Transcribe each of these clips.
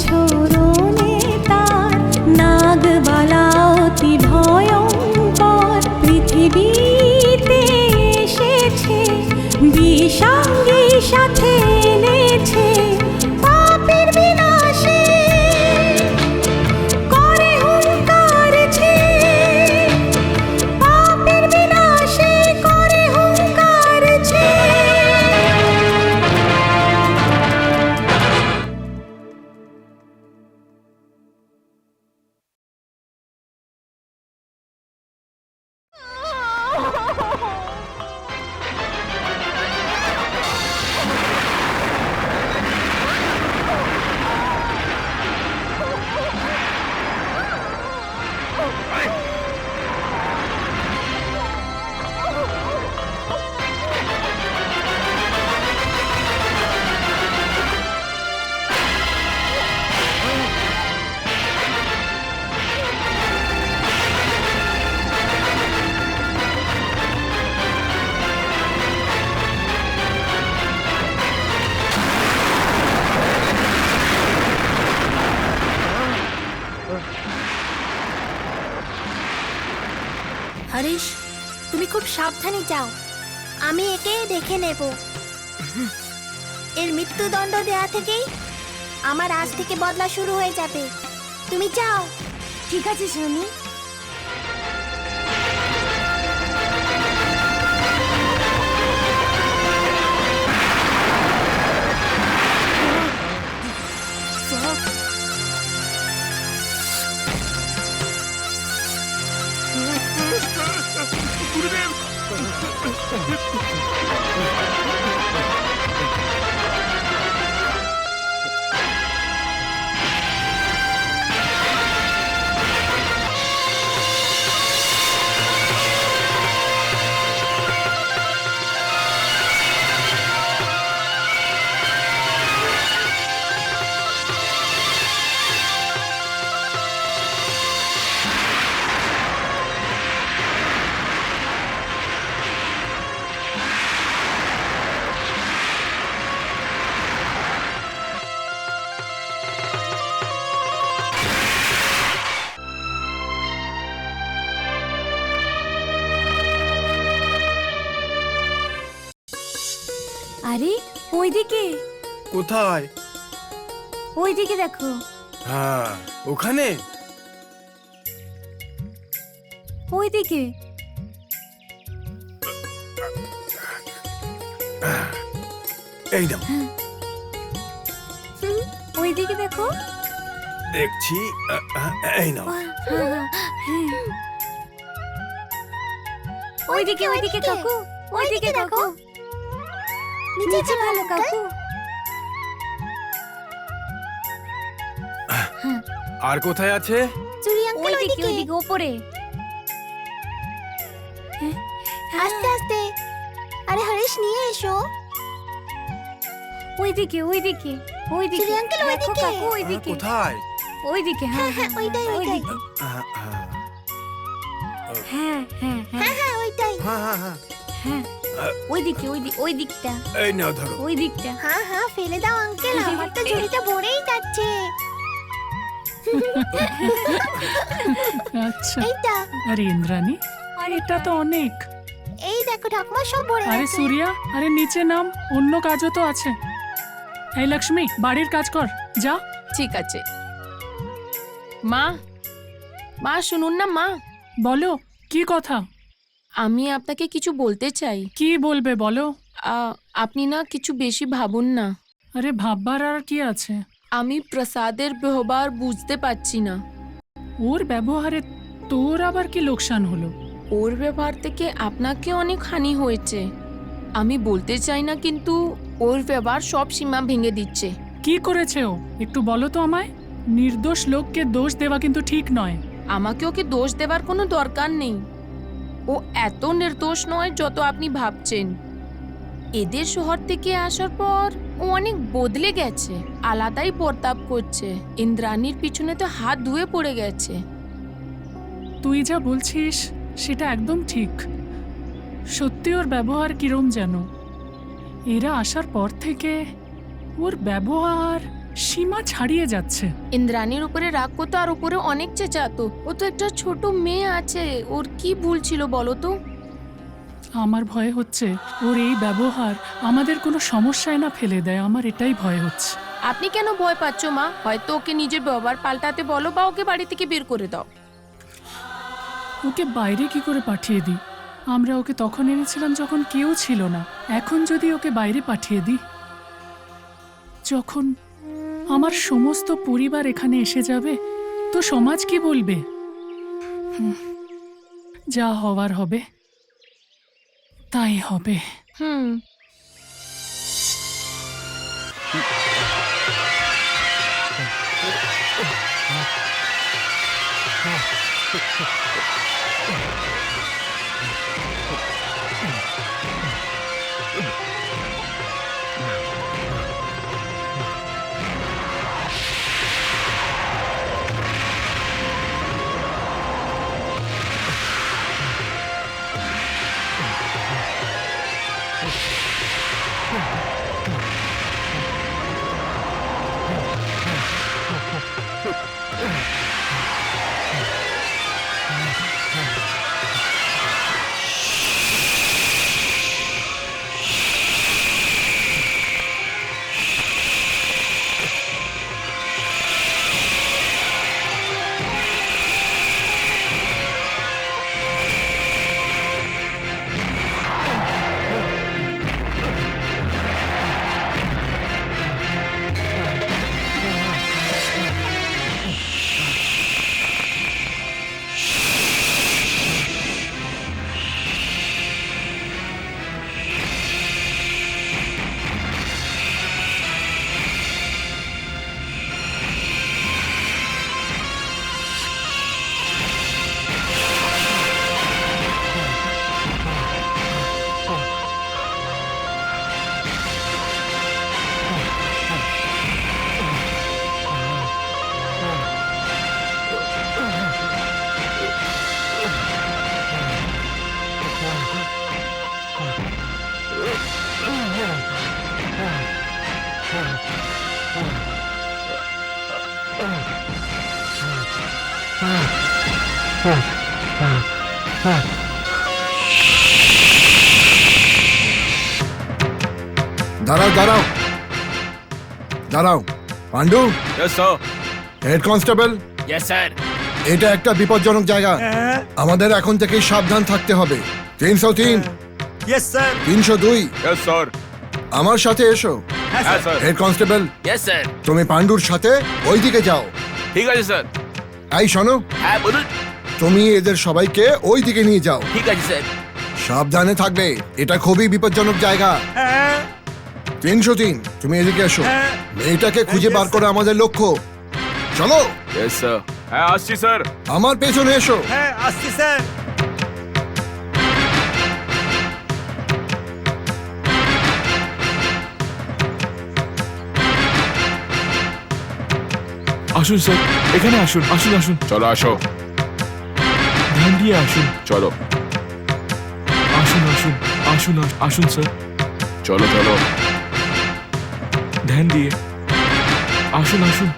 ছোড়নে তার নাগবালা অতি ভয়ঙ্কর পৃথিবীতে এসেছে বিষাঙ্গী সাথে এনেছে পাপের বিনাশে করে হুঙ্কার ছে পাপের বিনাশে করে হুঙ্কার ছে। হরিশ, তুমি খুব সাবধানে যাও, আমি একে দেখে নেব। এর মৃত্যুদণ্ড দেয়া থেকেই আমার আজ থেকে বদলা শুরু হয়ে যাবে। তুমি যাও। ঠিক আছে শুনি। আরে ওইদিকে। কোথায়? ওইদিকে দেখো। হ্যাঁ, ওখানে। ওইদিকে। এই নাও। ওইদিকে দেখো। দেখছি। এই নাও। ওইদিকে ওইদিকে কাকু, ওইদিকে দেখো। নিচে ভালো কাকু। আর কোথায় আছে? ওইদিকে ওইদিকে উপরে। আস্তে আস্তে। আরে হরিশ নিয়ে এসো। ওইদিকে ওইদিকে ওইদিকে দেখো কাকু, ওইদিকে। কোথায়? ওইদিকে। হ্যাঁ হ্যাঁ ওইটাই ওইদিকে। হ্যাঁ হ্যাঁ হ্যাঁ হ্যাঁ হ্যাঁ হ্যাঁ ওইটাই। হ্যাঁ হ্যাঁ হ্যাঁ ওইদিকে ওই দিকটা। এই নাও ধরো। ওই দিকটা। হ্যাঁ হ্যাঁ ফেলে দাও আঙ্কেল, আমার তো ঝুড়িটা ভরেই যাচ্ছে। আচ্ছা, এইটা। আরে ইন্দ্রাণী, এটা তো অনেক। এই দেখো ঠাকুমা সব ভরে আরে আছে। সূর্যা, আরে নিচে নাম, অন্য কাজও তো আছে। এই লক্ষ্মী, বাড়ির কাজ কর, যা। ঠিক আছে। মা, মা শুনুন না মা। বলো, কি কথা? আমি আপনাকে কিছু বলতে চাই। কি বলবে বলো। আপনি না কিছু বেশি ভাবুন না। আরে ভাববার আর কি আছে? আমি প্রসাদের ব্যবহার বুঝতে পারছি না। ওর ব্যবহারে তোর আবার কি লোকসান হলো? ওর ব্যবহার থেকে আপনাকে অনেক হানি হয়েছে। আমি বলতে চাই না, কিন্তু ওর ব্যবহার সব সীমা ভেঙে দিচ্ছে। কি করেছে ও? একটু বলো তো আমায়। নির্দোষ লোককে দোষ দেওয়া কিন্তু ঠিক নয়। আমাকে ওকে দোষ দেওয়ার কোনো দরকার নেই। ও এত নির্দোষ নয় যত আপনি ভাবছেন। এদের শহর থেকে আসার পর ও অনেক বদলে গেছে, আলাদাই বর্তাব করছে। ইন্দ্রাণীর পিছনে তো হাত ধুয়ে পড়ে গেছে। তুই যা বলছিস সেটা একদম ঠিক। সত্যি ওর ব্যবহার কিরম যেন। এরা আসার পর থেকে ওর ব্যবহার সীমা ছাড়িয়ে যাচ্ছে। ইন্দ্রাণীর উপরে রাগ করতো আর উপরে অনেক চেঁচাতো। ও তো একটা ছোট মেয়ে আছে, ওর কি ভুল ছিল বলো তো? আমার ভয় হচ্ছে ওর এই ব্যবহার আমাদের কোনো সমস্যায় না ফেলে দেয়, আমার এটাই ভয় হচ্ছে। আপনি কেন ভয় পাচ্ছ মা? হয়তো ওকে নিজের ব্যবহার পাল্টাতে বলো বা ওকে বাড়ি থেকে বের করে দাও। ওকে বাইরে কি করে পাঠিয়ে দিই? আমরা ওকে তখন এনেছিলাম যখন কেউ ছিল না। এখন যদি ওকে বাইরে পাঠিয়ে দিই, যখন আমার সমস্ত পরিবার এখানে এসে যাবে, তো সমাজ কি বলবে? যা হওয়ার হবে তাই হবে। হুম। দাঁড়াও দাঁড়াও দাঁড়াও, Pandu, yes sir. Head constable, yes sir. এটা একটা বিপজ্জনক জায়গা। আমাদের এখন থেকে সাবধান থাকতে হবে। 303, यस सर। 302, yes sir. আমার সাথে এসো। হ্যাঁ sir. Head constable, yes sir. তুমি পান্ডুর সাথে ওইদিকে যাও। ঠিক আছে স্যার। এই শোনো, হ্যাঁ বলুন। তুমি এদের সবাইকে ওইদিকে নিয়ে যাও। ঠিক আছে স্যার। সাবধানে থাকবে, এটা খুবই বিপজ্জনক জায়গা। 303, তুমি এদিকে এসো। মেয়েটাকে খুঁজে বার করা আমাদের লক্ষ্য। চলো, यस सर। হ্যাঁ আসছি স্যার। আমার পেছনে এসো। হ্যাঁ আসছি স্যার। আসুন স্যার, এখানে আসুন, আসুন আসুন, চলো আসো। ধ্যান দিয়ে আসুন, চলো আসুন আসুন আসুন আসুন স্যার, চলো চলো। ধ্যান দিয়ে আসুন আসুন।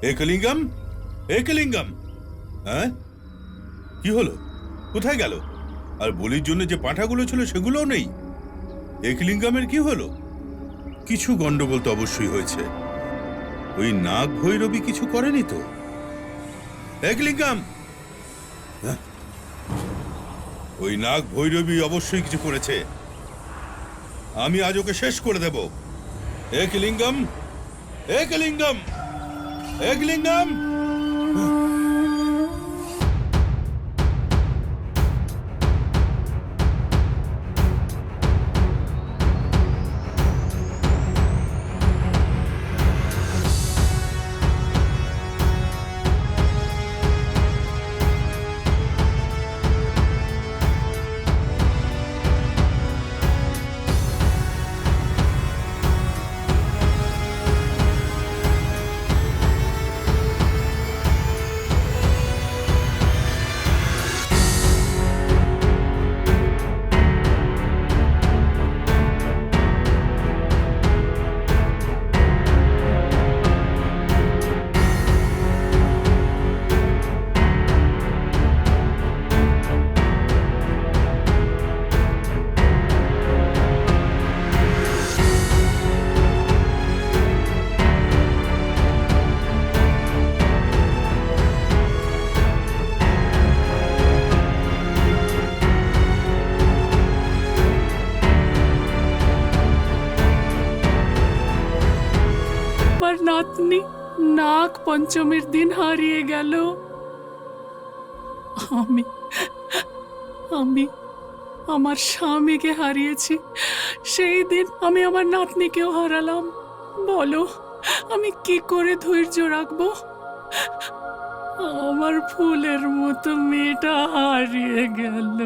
একলিঙ্গম, একলিঙ্গম, হ্যাঁ কি হলো? কোথায় গেল? আর বলির জন্য যে পাঁঠাগুলো ছিল সেগুলোও নেই। একলিঙ্গমের কি হলো? কিছু গন্ডগোল তো অবশ্যই হয়েছে। ওই নাগ ভৈরবী কিছু করেনি তো? একলিঙ্গম, হ্যাঁ? ওই নাগ ভৈরবী অবশ্যই কিছু করেছে। আমি আজ ওকে শেষ করে দেব। একলিঙ্গম, একলিঙ্গম, একলিঙ্গম। আমার নাতনি নাগ পঞ্চমীর দিন হারিয়ে গেল। আমি আমি আমার স্বামীকে হারিয়েছি। সেই দিন আমি আমার নাতনিকেও হারালাম। বলো আমি কি করে ধৈর্য রাখবো? আমার ফুলের মতো মেয়েটা হারিয়ে গেল।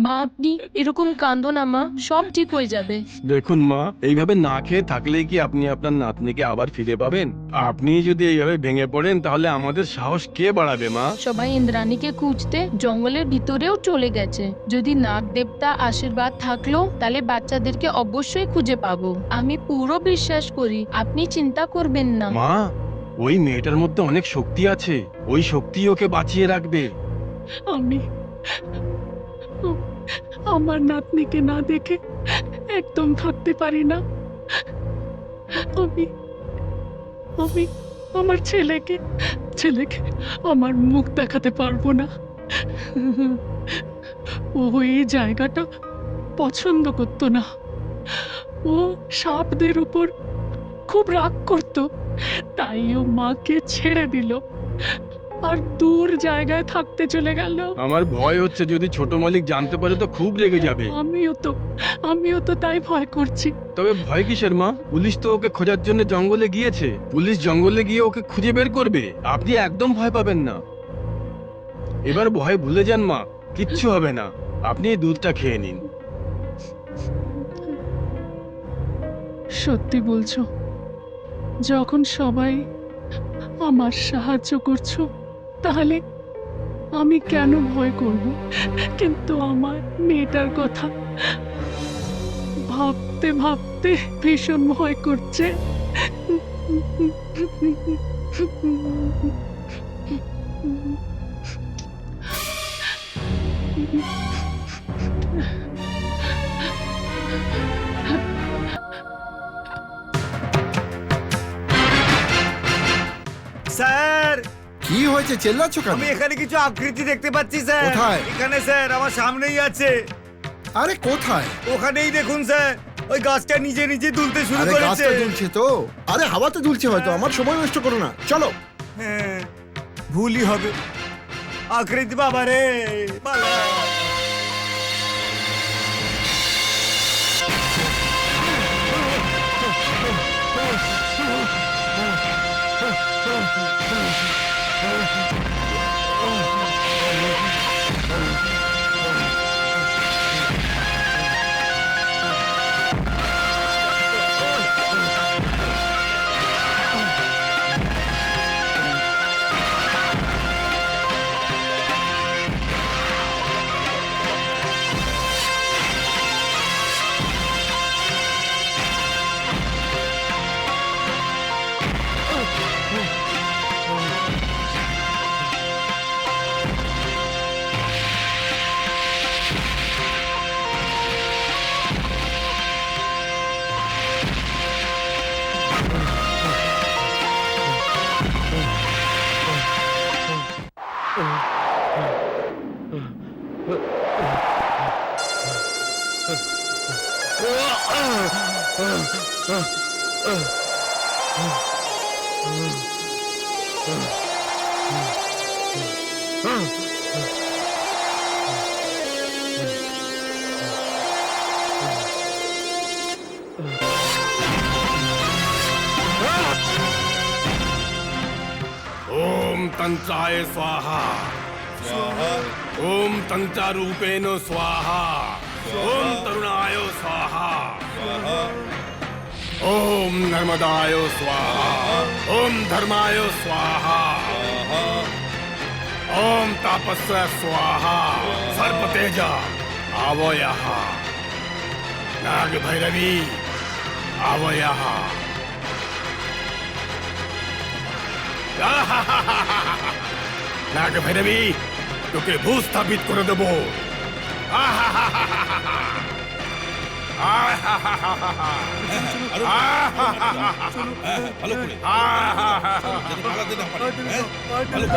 মা আপনি এরকম কান্দো না মা, সব ঠিক হয়ে যাবে। দেখুন মা, এইভাবে না খেয়ে থাকলে কি আপনি আপনার নাতনিকে আবার ফিরে পাবেন? আপনি যদি এইভাবে ভেঙে পড়েন তাহলে আমাদের সাহস কে বাড়াবে মা? সবাই ইন্দ্রাণীকে খুঁজতে জঙ্গলের ভিতরেও চলে গেছে। যদি নাগ দেবতা আশীর্বাদ থাকলো তাহলে বাচ্চাদেরকে অবশ্যই খুঁজে পাবো। আমি পুরো বিশ্বাস করি, আপনি চিন্তা করবেন না। মা, ওই মেয়েটার মধ্যে অনেক শক্তি আছে, ওই শক্তি ওকে বাঁচিয়ে রাখবে। আমি আমার নাতনিকে না দেখে একদম থাকতে পারি না। আমি আমি আমার ছেলেকে আমার মুখ দেখাতে পারবো না। ও এই জায়গাটা পছন্দ করতো না। ও সাপদের উপর খুব রাগ করতো, তাই ও মাকে ছেড়ে দিল আর দূর জায়গায় থাকতে চলে গেল। আমার ভয় হচ্ছে যদি ছোট মালিক জানতে পারে তো খুব রেগে যাবে। আমিও তো তাই ভয় করছি। তবে ভয় কিসের মা? পুলিশ তো ওকে খোঁজার জন্য জঙ্গলে গিয়েছে। পুলিশ জঙ্গলে গিয়ে ওকে খুঁজে বের করবে। আপনি একদম ভয় পাবেন না। এবার ভয় ভুলে যান মা, কিচ্ছু হবে না। আপনি এই দুধটা খেয়ে নিন। সত্যি বলছো? যখন সবাই আমার সাহায্য করছো তাহলে আমি কেন ভয় করব? কিন্তু আমার মেয়েটার কথা ভাবতে ভাবতে ভীষণ ভয় করছে। স্যার, কি হয়েছে? চেল্লাচ্ছ কেন? আমি এখানে কিছু আকৃতি দেখতে পাচ্ছি স্যার। কোথায়? এখানে স্যার, আমার সামনেই আছে। আরে কোথায়? ওখানেই দেখুন স্যার, ওই গাছটা নিজে নিজে দুলতে শুরু আরে করেছে। গাছটা দুলছে তো। আরে হাওয়াতে দুলছে হয়তো। আমার সময় নষ্ট করো না, চলো। হ্যাঁ, ভুলই হবে। আকৃতি বাবা রে, পালা। ओम तंत्राय स्वाहा ओम तंत्रारूपेण स्वाहा ओम तरुणाय स्वाहा ओम नर्मदाय स्वाहा ओम धर्माय स्वाहा ओम तापस्य स्वाहा सर्पतेजा आवो यहाँ नाग भैरवी आवो यहाँ नाग भैरवी তোকে ভূস্থাপিত করে দেব ভালো করে যাতে পালাতে না পারে ভালো করে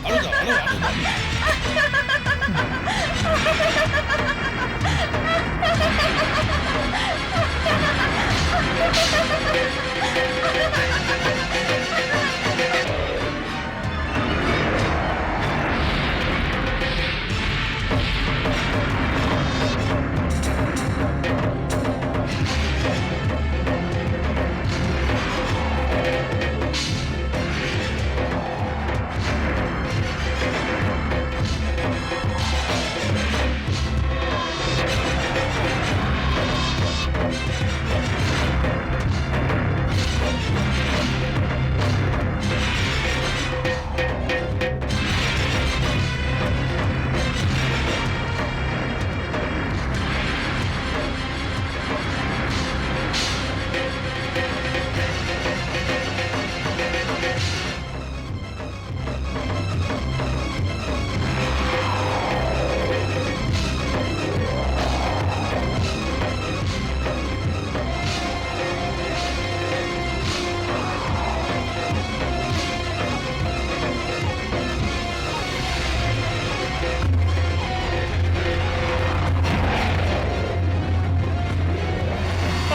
আরো দাও আরো দাও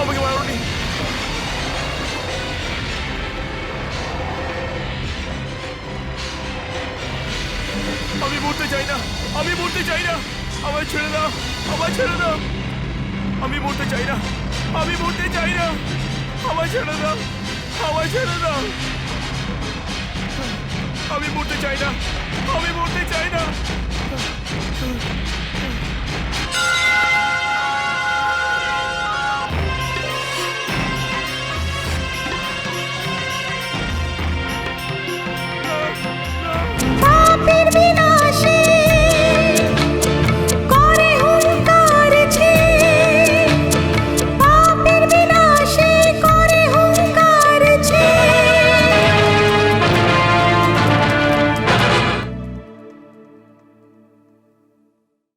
আমাকে মারোনি। আমি মরতে চাই না, আমি মরতে চাই না, আমায় ছেড়ে দাও, আমায় ছেড়ে দাও, আমি মরতে চাই না, আমি মরতে চাই না, আমায় ছেড়ে দাও, আমায় ছেড়ে দাও, আমি মরতে চাই না, আমি মরতে চাই না।